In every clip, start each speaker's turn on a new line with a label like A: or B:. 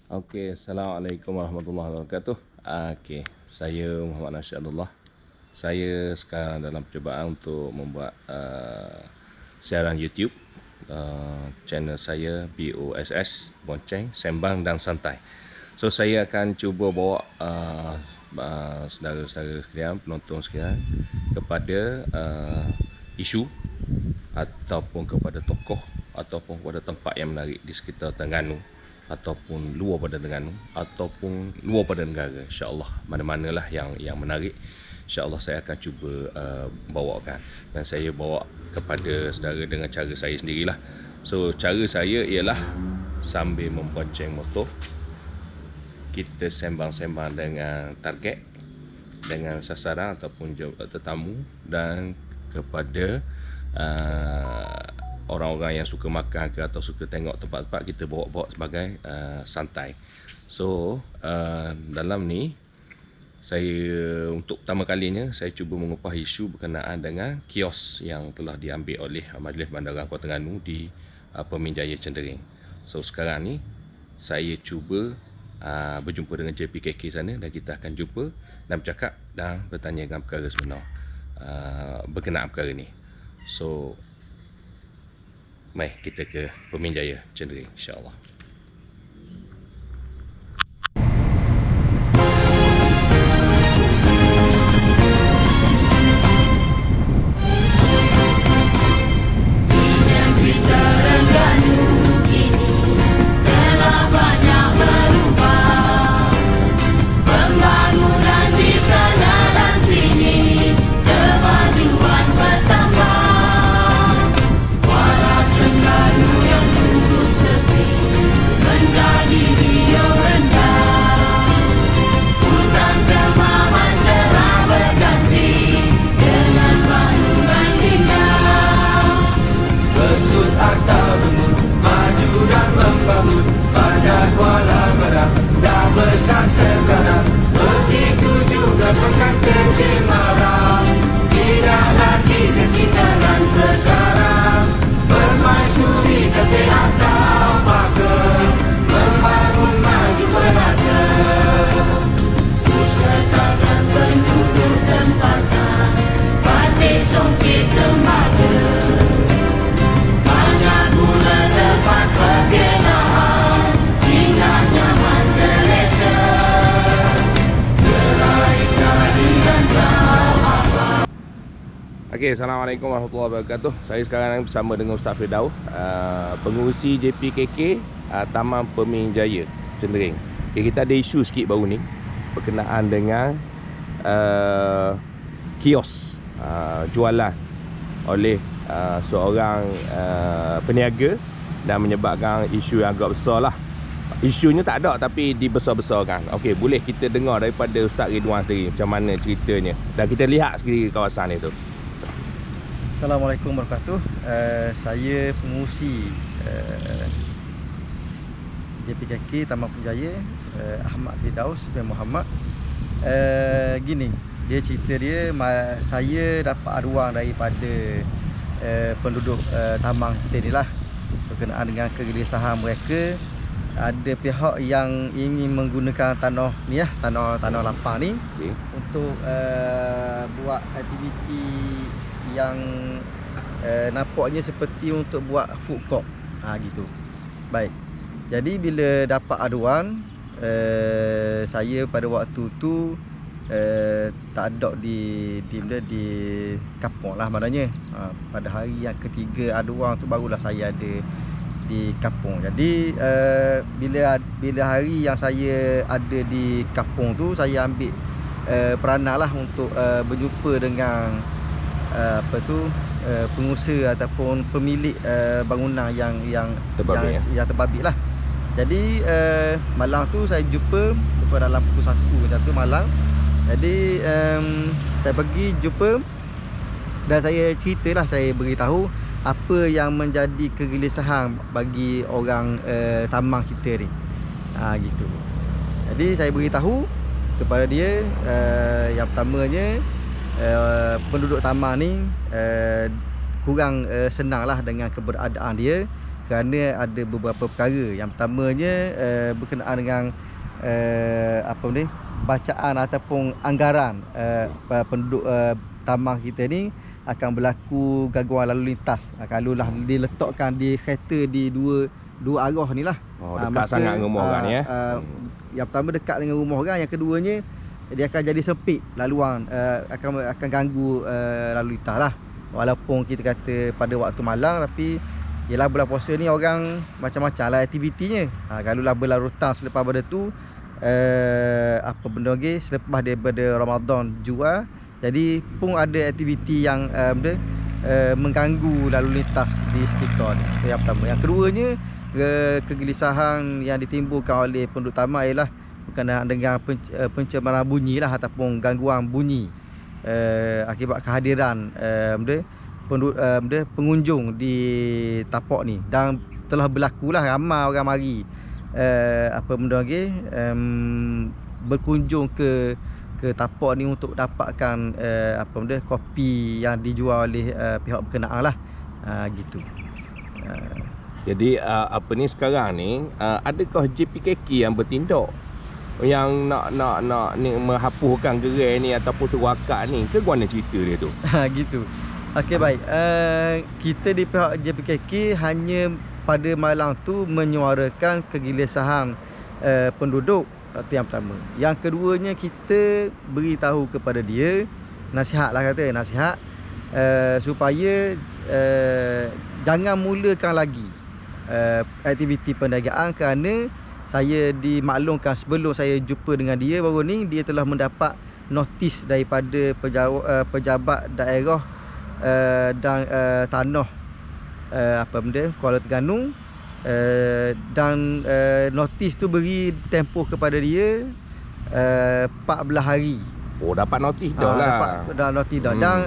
A: Okey, Assalamualaikum warahmatullahi wabarakatuh. Okey, saya Muhammad Nasir Abdullah. Saya sekarang dalam percubaan untuk membuat siaran YouTube. Channel saya BOSS, Bonceng, Sembang dan Santai. So saya akan cuba bawa saudara-saudara sekalian, penonton sekalian kepada isu ataupun kepada tokoh ataupun kepada tempat yang menarik di sekitar Terengganu ataupun luar pada Terengganu ataupun luar pada negara, insya-Allah mana-manalah yang menarik, insya-Allah saya akan cuba bawakan, dan saya bawa kepada saudara dengan cara saya sendirilah. So cara saya ialah sambil membonceng motor, kita sembang-sembang dengan target, dengan sasaran ataupun tetamu, dan kepada orang-orang yang suka makan ke atau suka tengok tempat-tempat, kita bawa-bawa sebagai santai. So dalam ni saya untuk pertama kalinya saya cuba mengupas isu berkenaan dengan kios yang telah diambil oleh Majlis Bandarang Kota Terengganu di Peminjaya Cendering. So sekarang ni saya cuba berjumpa dengan JPKK sana, dan kita akan jumpa dan bercakap dan bertanya dengan perkara sebenar berkenaan perkara ni. So mari kita ke Peminjaya Cendering, insya-Allah. Okey, Assalamualaikum warahmatullahi wabarakatuh. Saya sekarang bersama dengan Ustaz Firdaus, pengurusi JPKK Taman Peminjaya Cendering. Okay, kita ada isu sikit baru ni berkenaan dengan kios jualan oleh seorang peniaga, dan menyebabkan isu yang agak besar lah. Isunya tak ada tapi dibesar-besarkan. Okey, boleh kita dengar daripada Ustaz Ridwan sendiri macam mana ceritanya, dan kita lihat sendiri kawasan itu.
B: Assalamualaikum warahmatullahi wabarakatuh. Saya pengurusi JPKK Taman Peminjaya, Ahmad Firdaus bin Muhammad. Gini, dia cerita dia, saya dapat aduan daripada penduduk taman kita ni lah berkenaan dengan kegelisahan mereka. Ada pihak yang ingin menggunakan tanah ni lah, tanah lapang ni, untuk buat aktiviti yang nampaknya seperti untuk buat food court, gitu. Baik. Jadi bila dapat aduan, saya pada waktu tu tak ada di kampung lah maknanya. Pada hari yang ketiga aduan tu barulah saya ada di kampung. Jadi bila hari yang saya ada di kampung tu, saya ambil peranan lah untuk berjumpa dengan pengusaha ataupun pemilik bangunan yang terbabit lah. Jadi malam tu saya jumpa dalam pukul 1 macam tu malam. Jadi saya pergi jumpa dan saya ceritalah, saya beritahu apa yang menjadi kegelisahan bagi orang taman kita ni, gitu. Jadi saya beritahu kepada dia, yang pertamanya penduduk taman ni kurang senanglah dengan keberadaan dia kerana ada beberapa perkara. Yang pertamanya berkenaan dengan bacaan ataupun anggaran penduduk Tamang kita ni akan berlaku gangguan lalu lintas. Kalaulah diletakkan di kereta di dua arah ni lah.
A: Dekat sangat dengan rumah orang ni ya.
B: Yang pertama dekat dengan rumah orang, yang keduanya dia akan jadi sempit laluan, akan ganggu lalu lintas lah. Walaupun kita kata pada waktu malam, tapi ialah bulan puasa ni orang macam-macam lah aktivitinya. Kalaulah berlarutan selepas pada tu apa benda lagi selepas daripada Ramadan jual, jadi pun ada aktiviti yang mengganggu lalu lintas di sekitar ni. Itu yang pertama. Yang keduanya, kegelisahan yang ditimbulkan oleh penduduk Tamang ialah berkenaan dengan pencemaran bunyi lah, ataupun gangguan bunyi akibat kehadiran pengunjung di tapak ni. Dan telah berlaku lah, ramai orang mari berkunjung ke tapak ni untuk dapatkan kopi yang dijual oleh pihak berkenaan lah, gitu.
A: Jadi sekarang ni adakah JPKK yang bertindak yang nak ni menghapuskan gerai ni ataupun suruh akad ni, ke mana cerita dia tu?
B: Gitu. Okey, baik. Kita di pihak JPKK hanya pada malam tu menyuarakan kegelisahan penduduk. Itu yang pertama. Yang keduanya, kita beritahu kepada dia, nasihat supaya jangan mulakan lagi aktiviti perniagaan, kerana saya dimaklumkan sebelum saya jumpa dengan dia baru ni, dia telah mendapat notis daripada pejabat daerah dan tanah Kuala Terengganu, dan notis tu beri tempoh kepada dia 14 hari.
A: Oh, dapat notis dah lah.
B: Dapat notis dah. Dan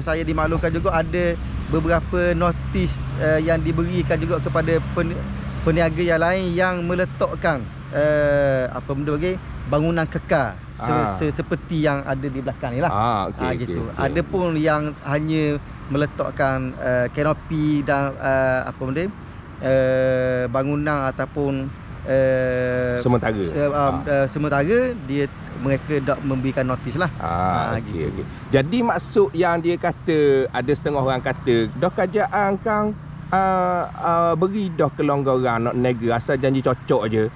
B: saya dimaklumkan juga ada beberapa notis yang diberikan juga kepada peniaga yang lain yang meletakkan bangunan kekal seperti yang ada di belakang ni lah. Gitu. Okay. Ada pun yang hanya meletakkan kanopi dan bangunan ataupun sementara mereka tak memberikan notis lah.
A: Gitu. Jadi maksud yang dia kata, ada setengah orang kata dah kerajaan kang beri dah kelonggaran nak negara asal janji cocok je.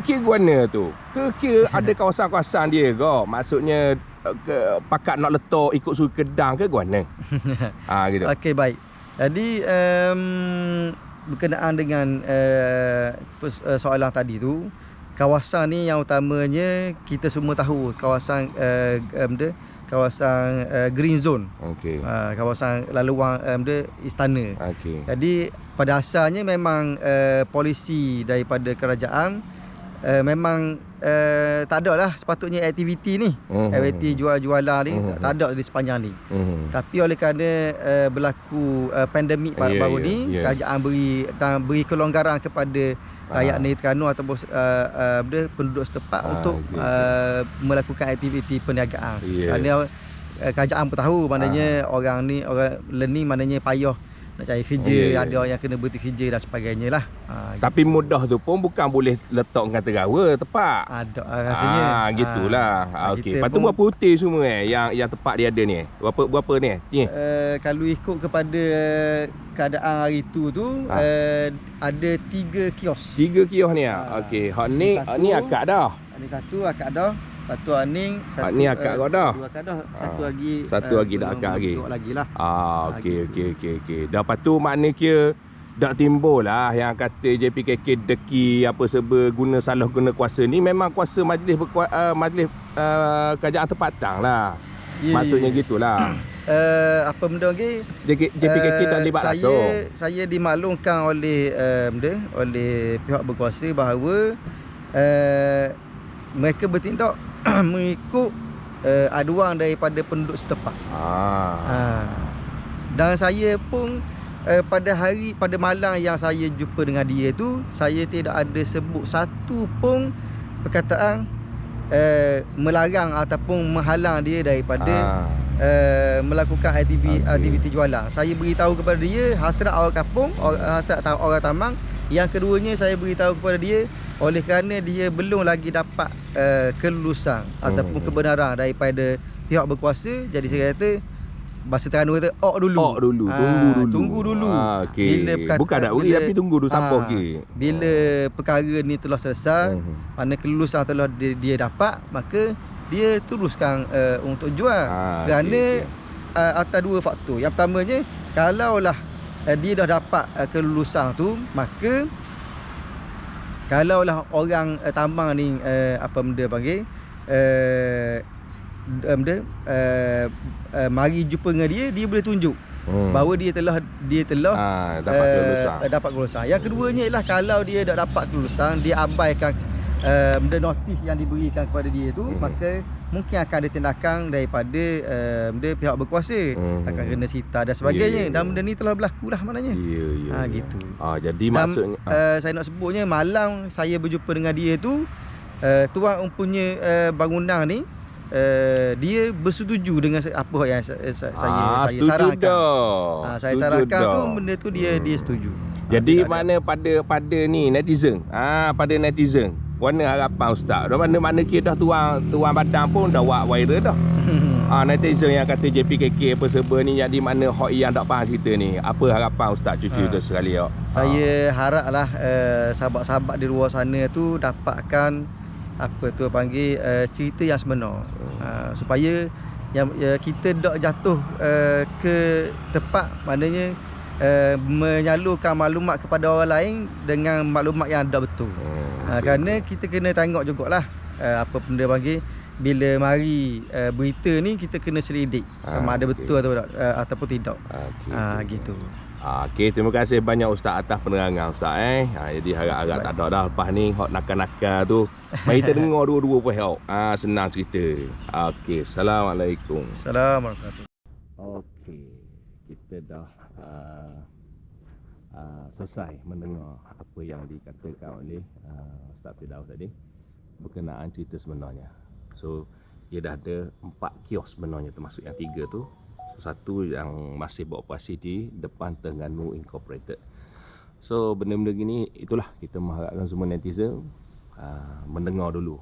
A: Kira mana tu? Kira ada kawasan-kawasan dia ke? Maksudnya pakat nak letak ikut suku Kedang ke mana? Gitu.
B: Okey, baik. Jadi berkenaan dengan soalan tadi tu, kawasan ni yang utamanya kita semua tahu kawasan green zone. Okey. Kawasan laluan istana.
A: Okey.
B: Jadi pada asalnya memang polisi daripada kerajaan memang tak ada lah sepatutnya aktiviti ni. Aktiviti jual-jualan ni tak ada di sepanjang ni. Tapi oleh kerana berlaku pandemik baru ni, kerajaan beri kelonggaran kepada rakyat negeri Terengganu ataupun penduduk setempat untuk melakukan aktiviti perniagaan. Kerana kerajaan pun tahu maknanya orang learning maknanya payah nak cari kerja, ada orang yang kena berhenti kerja dan sebagainya lah.
A: Tapi gitu. Mudah tu pun bukan boleh letak dengan terawa tepat.
B: Ada rasanya.
A: Gitulah. Okey. Lepas tu berapa hotel semua yang tempat dia ada ni? Berapa ni?
B: Kalau ikut kepada keadaan hari tu ada 3 kios.
A: 3 kios ni okey. Hak ni akak dah.
B: Ni satu akak dah. Satu aning, satu
A: ni akak kau dah.
B: Dua akak dah. Satu lagi
A: dah akak lagi.
B: Lagilah.
A: Okey. Dah lepas tu makna kira dak timbul lah yang kata JPKK deki apa serba guna salah guna kuasa ni, memang kuasa majlis kerajaan tempatan lah. Maksudnya gitulah.
B: Apa benda lagi?
A: JPKK tak libat langsung.
B: Saya dimaklumkan oleh pihak berkuasa bahawa mereka bertindak mengikut aduan daripada penduduk setempat. Dan saya pun pada malam yang saya jumpa dengan dia tu, saya tidak ada sebut satu pun perkataan melarang ataupun menghalang dia daripada melakukan aktiviti jualan. Saya beritahu kepada dia hasrat orang kampung, hasrat orang Tamang. Yang keduanya saya beritahu kepada dia oleh kerana dia belum lagi dapat kelulusan ataupun kebenaran daripada pihak berkuasa, jadi saya kata bahasa Terengganu kata tunggu dulu.
A: Okay.
B: Bila
A: Bukan nak beri tapi tunggu dulu sampai okey.
B: Bila perkara ni telah selesai, mana kelulusan telah dia dapat, maka dia teruskan untuk jual. Kerana atas dua faktor. Yang pertamanya, kalaulah dia dah dapat kelulusan tu, maka kalaulah orang tambang ni apa benda panggil mari jumpa dengan dia boleh tunjuk bahawa dia telah dapat kelulusan. Yang keduanya ialah kalau dia dah dapat kelulusan, dia abaikan benda notis yang diberikan kepada dia tu, maka mungkin akan ada tindakan daripada pihak berkuasa, akan kena sita dan sebagainya. Dan benda ni telah berlaku dah maknanya. Gitu.
A: Jadi
B: dan,
A: maksudnya
B: saya nak sebutnya, malam saya berjumpa dengan dia tu, tuan mempunyai bangunan ni, dia bersetuju dengan apa yang saya sarankan. Saya sarankan tu, benda tu dia setuju.
A: Jadi mana pada ni netizen, pada netizen, warna harapan Ustaz. Dah mana-mana kita dah tuan badan pun dah buat viral dah. Netizen yang kata JPKK apa serba ni, jadi mana hak yang tak faham kita ni. Apa harapan Ustaz cucu tu sekali ya?
B: Saya haraplah sahabat-sahabat di luar sana tu dapatkan apa tu panggil cerita yang sebenar, supaya yang kita tak jatuh ke tempat maknanya menyalurkan maklumat kepada orang lain dengan maklumat yang tak betul. Kerana kita kena tengok jugalah apa benda panggil, bila mari berita ni kita kena selidik sama ada betul ataupun tidak. Gitu.
A: Okey, terima kasih banyak Ustaz atas penerangan Ustaz. Jadi harap-harap tak ada dah lepas ni hok nakal-nakal tu. Mari kita dengar dua-dua pihak. Senang cerita. Okey, Assalamualaikum.
B: Assalamualaikum.
A: Okey, kita dah selesai mendengar apa yang dikatakan oleh Ustaz Firdaus tadi berkenaan cerita sebenarnya. So, dia dah ada 4 kios sebenarnya, termasuk yang 3 tu. Satu yang masih beroperasi di depan Terengganu Incorporated. So benda-benda gini, itulah kita mengharapkan semua netizen mendengar dulu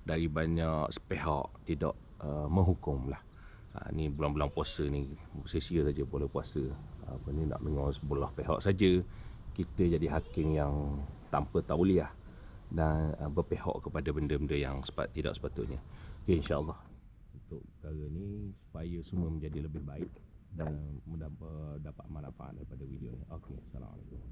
A: dari banyak pihak, tidak menghukum lah. Ni bulan-bulan puasa ni, sia-sia saja boleh puasa. Apa ni nak dengar sebelah pihak saja, kita jadi hakim yang tanpa tauliah dan berpihak kepada benda-benda yang tidak sepatutnya. Okay, insyaAllah untuk perkara ni supaya semua menjadi lebih baik dan dapat manfaat daripada video ni. Okey, Assalamualaikum.